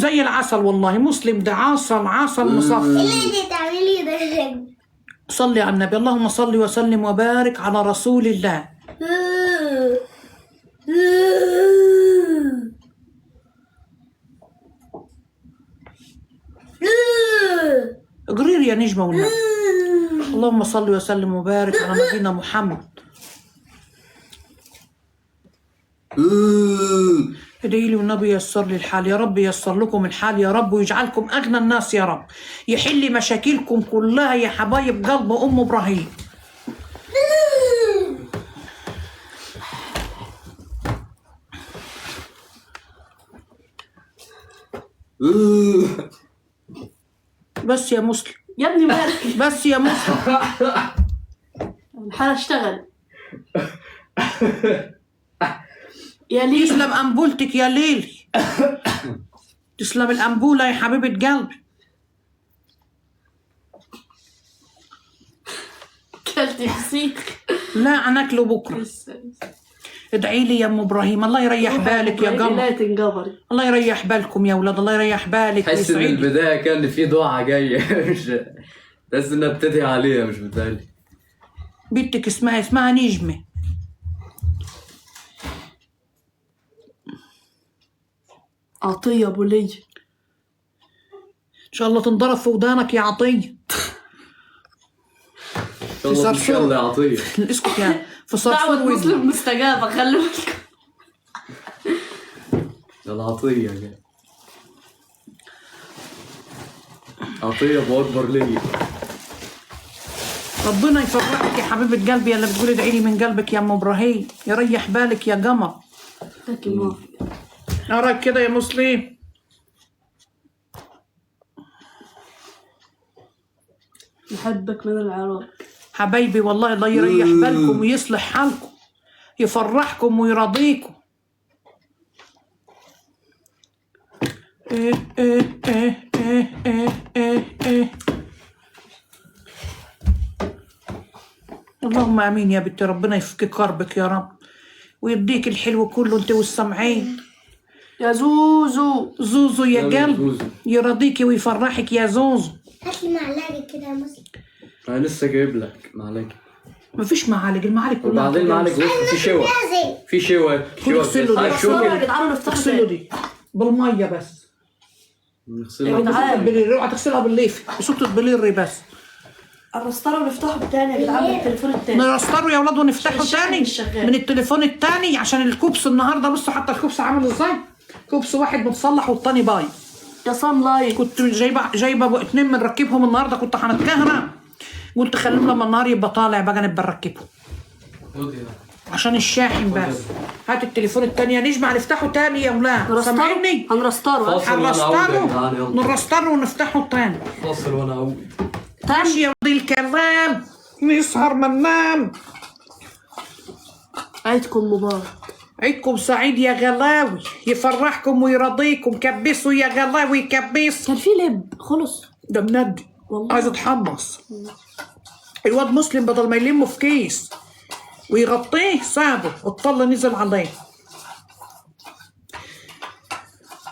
زي العسل والله. مسلم ده عسل مصفى. اللي تعملي ده. صلي على النبي. اللهم صل وسلم وبارك على رسول الله. قرير يا نجمة والنبي. اللهم صل وسلم وبارك على نبينا محمد. ادعي لي والنبي ييسر لي الحال يا رب. ييسر لكم الحال يا رب ويجعلكم اغنى الناس يا رب. يحل مشاكلكم كلها يا حبايب قلب ام ابراهيم. بس يا مسلم يا ابني مالك؟ بس يا مسلم. الحالة اشتغل. يا ليلي تسلم أنبولتك يا ليلي. تسلم الأنبولة يا حبيبة قلبي. كلتي فسيخ. لا هناكله بكرة. ادعي لي يا ام ابراهيم. الله يريح بالك يا قمر. لا تنقبري. الله يريح بالكم يا اولاد. الله يريح بالك. تحس ان ويسعدك. البدايه كان في دعاء جايه مش تحس انها بتدعي عليها مش بتدعي. بنتك اسمها نجمة. عطية ابو لي. ان شاء الله تنضرب في ودانك يا عطية. ان شاء الله تتكلم يا عطيه. اسكت يا في صرصور دعوة ودنك. مسلم مستجابة خلي بالكم. العطيه يعني. عطيه ابو اكبر لي. ربنا يفرحك يا حبيبة قلبي. اللي بتقولي ادعي لي من قلبك يا ام ابراهيم. يريح بالك يا قمر. لكن ما اراك كده يا مسلم. بحبك من العراق. حبايبي والله الله يريح بالكم ويصلح حالكم. يفرحكم ويرضيكم. إيه إيه إيه إيه إيه إيه إيه. اللهم امين يا بنتي. ربنا يفك كربك يا رب ويديك الحلو كله انت والسمعين. يا زوزو. زوزو يا يلا قلب. زوزو. يرضيكي ويفرحك يا زوزو. هات لي معلقة كده يا مسلم. انا لسه جايب لك معلقه. مفيش معالق. المعالق كلها وبعدين معلق بص في شوى. لازم. في شوى. اغسله دي. عارف شو يا كده؟ جدعان نفتح اغسله دي بالميه بس. نغسلها. يا جدعان. بالليل. اوعى تغسلها بالليف بصوت البليري بس. الرستارة ونفتحه بالتاني يا جدعان بالتليفون التاني. نرستره يا ولاد ونفتحه الشاحن تاني مش شغال. من التليفون التاني عشان الكوبس النهارده. بصوا حتى الكوبس عامل ازاي. كوبس واحد متصلح والتاني بايظ. يا صن لايك. كنت جايبه اتنين بنركبهم النهارده. كنت هنتكهرب قلت خليهم لما النهار يبقى طالع بقى نبقى نركبهم عشان الشاحن بس. هات التليفون التاني يا نجمة. هنفتحه تاني يا ولاد. سامعيني. هنرستره. فاصل وأنا أعود يا جدعان، يلا. نرستره ونفتحه تاني. فاصل وانا اعود. ماشي يا ولد الكلام. نسهر ما ننام. عيدكم مبارك. عيدكم سعيد يا غلاوي. يفرحكم ويرضيكم. كبسوا يا غلاوي كبسوا. كان في لب خلص. ده مندي والله. عايز اتحمص. الواد مسلم بدل ما يلمه في كيس ويغطيه سابه والطل نزل عليه.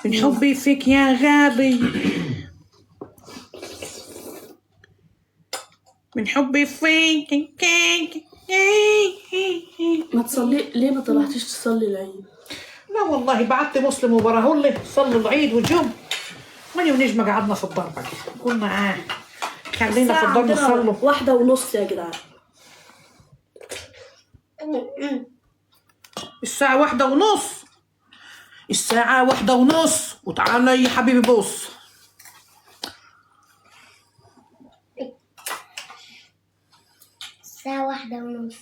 من حبي فيك يا غالي. من حبي فيك. ما تصلي ليه ما طلعتيش تصلي العيد؟ لا والله بعت مسلم وبراهولي صلوا العيد وجم. ماني ونجمة قعدنا في الضربة قلنا خلينا في الضرب نصلوا. 1:30 يا جدعان. الساعة 1:30. الساعة 1:30. وتعالى يا حبيبي بص. الساعة 1:30.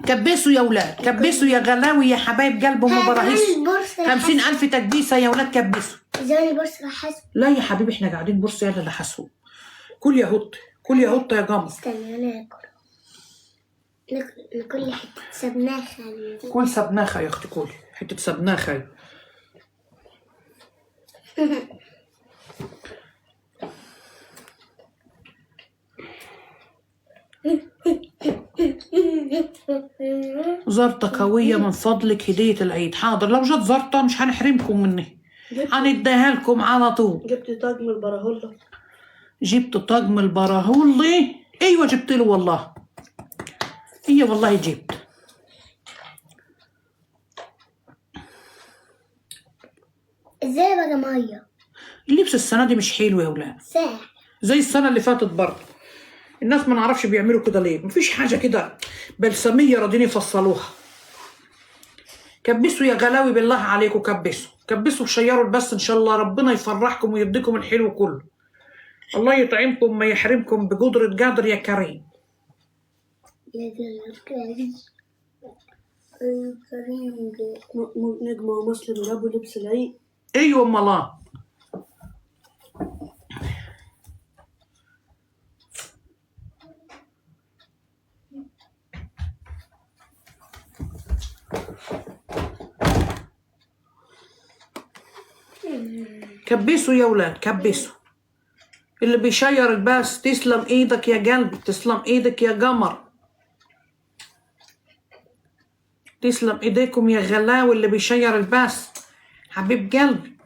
كبسوا يا ولاد. كبسوا يا غلاوي يا حبايب قلب ام ابراهيم. 50,000 تكبيسة يا ولاد. كبسوا. زوني بورصة حسب. لا يا حبيبي احنا قاعدين بص يلا ده حسو. كل يا هط. كل يا هط يا قمر. استنى انا ناكل حتة سبناخة. كل سبناخة يا اختي. كل حتة سبناخة. زرطة قوية من فضلك. هدية العيد. حاضر لو جت زرطة مش هنحرمكم مني. هنديها لكم على طول. جبت طاج من البراهولة. جبت طاج من البراهولي؟ ايوه جبت له والله. هي والله جبت. ازاي بقى ميه؟ اللبس السنه دي مش حلو يا ولاد، ساعة. زي السنه اللي فاتت برضه. الناس ما نعرفش بيعملوا كده ليه، مفيش حاجه كده بلسميه راضين يفصلوها. كبسوا يا غلاوي بالله عليكم، كبسوا وشيروا البث ان شاء الله. ربنا يفرحكم ويديكم الحلو كله. الله يطعمكم ما يحرمكم بقدرة قادر يا كريم. يا كريم نجمة ومسلم جابوا لبس العيد. ايوه امال الله. كبسوا يا ولاد كبسوا. اللي بيشير الباس تسلم ايدك يا قلبي، تسلم ايدك يا قمر، تسلم ايديكم يا غلاوي اللي بيشير الباس. حبيب قلبي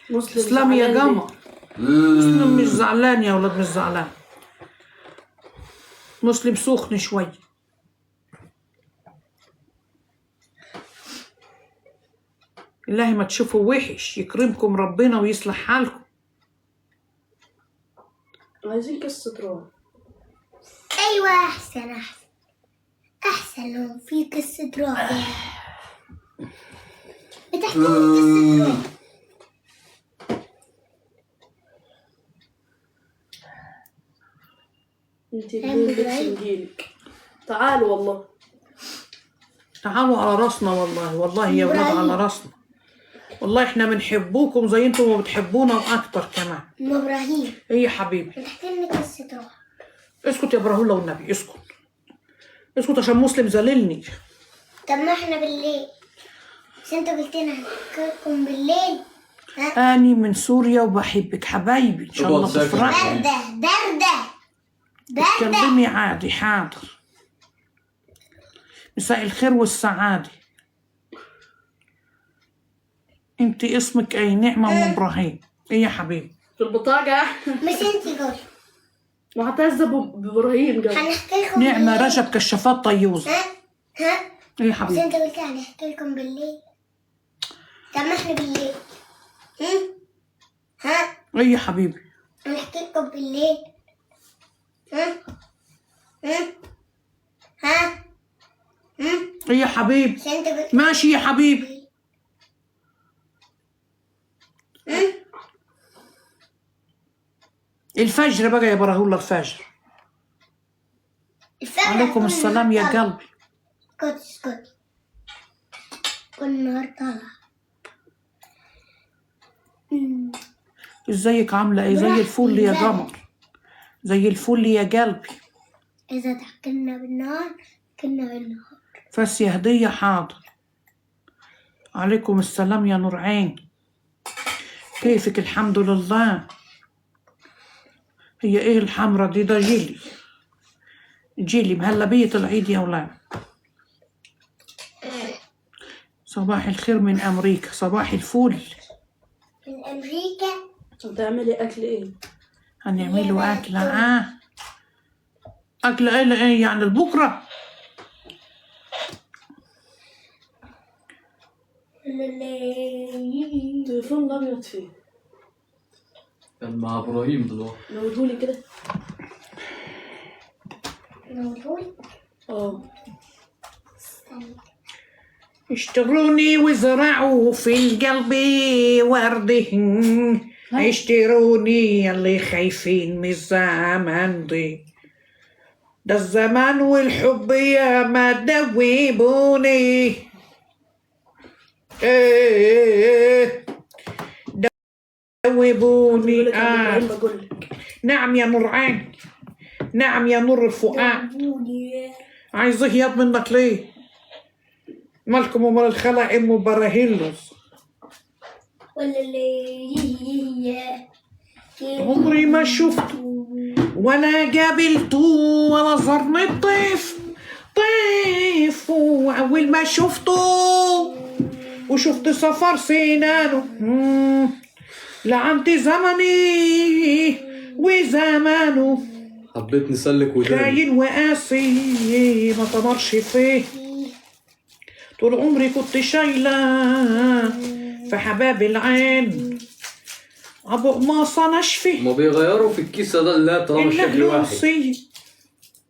تسلم يا قمر. مسلم مش زعلان يا ولاد، مش زعلان. مسلم سخن شوي. الله ما تشوفوا وحش، يكرمكم ربنا ويصلح حالكم. عايزين قصة رعب. ايوه احسن لو في قصة رعب. بتحكي لي قصة رعب. انتي لبس نجيلك. تعالوا والله. تعالوا على راسنا والله، والله يا ولاد على راسنا. والله احنا بنحبوكم زي انتم ما بتحبونا واكتر كمان. ام ابراهيم ايه يا حبيبي؟ بتحكي لي قصة رعب. اسكت يا ابراهيم لو النبي، اسكت اسكت عشان مسلم زللني. طب ما احنا بالليل، مش انت قلت لنا هنحكيلكم بالليل؟ ها؟ اني من سوريا وبحبك حبايبي، ان شاء الله تفرحي. باردة اتكلمي عادي. حاضر. مساء الخير والسعادة. انت اسمك ايه؟ نعمة ام ابراهيم. ايه يا حبيبي؟ في البطاقة. مش انتي قولي. وهتعزب بإبراهيم قبل. هنحكي لكم نعمة بالليل. رجب كشافات طيوزة. ها؟ ايه يا مش حبيبي؟ انت قلت هنحكي لكم بالليل؟ طب ما احنا بالليل. ها؟ ايه يا حبيبي؟ هنحكي لكم بالليل. ها؟ ها؟ ايه يا حبيبي؟ مش انت قلت ماشي يا حبيبي. الفجر بقى يا براهولا، الفجر. عليكم السلام يا قلبي. اسكت كل نهار طالع. ازيك عاملة ايه؟ زي الفل يا قمر، زي الفل يا قلبي. إذا تحكينا بالنهار كنا بالنهار. فاس يا هدية. حاضر. عليكم السلام يا نور عين. كيفك؟ الحمد لله. هي ايه الحمرة دي؟ ده جيلي مهلبية العيد يا ولاد. صباح الخير من أمريكا. صباح الفل من أمريكا. هتعملي أكل إيه؟ هنعمله أكلة. أكلة ايه يعني لبكرة؟ التليفون الأبيض فيه. كان مع ابراهيم دلوقتي. نورهولي كده. نقول اشتروني وزرعوا في القلب ورده، اشتروني اللي خايفين من الزمن ده الزمان والحب يا ما دوبوني. دوبوني. نعم يا نور عين، نعم يا نور الفؤاد. عايز ياض منك ليه؟ مالكم ومال الخلق ام براهيلوس. عمري ما شفته ولا قابلته ولا زرني الطيف، واول ما شفته وشفت سفر سنانه لعنت زمني وزمانه حبيت نسلك وداني خاين وقاسي ما تمرش فيه طول عمري كنت شايلة في حباب العين ابو قماصة ناشفة ما بيغيروا في الكيسة ده لا طالما الشكل واحد النحلوسي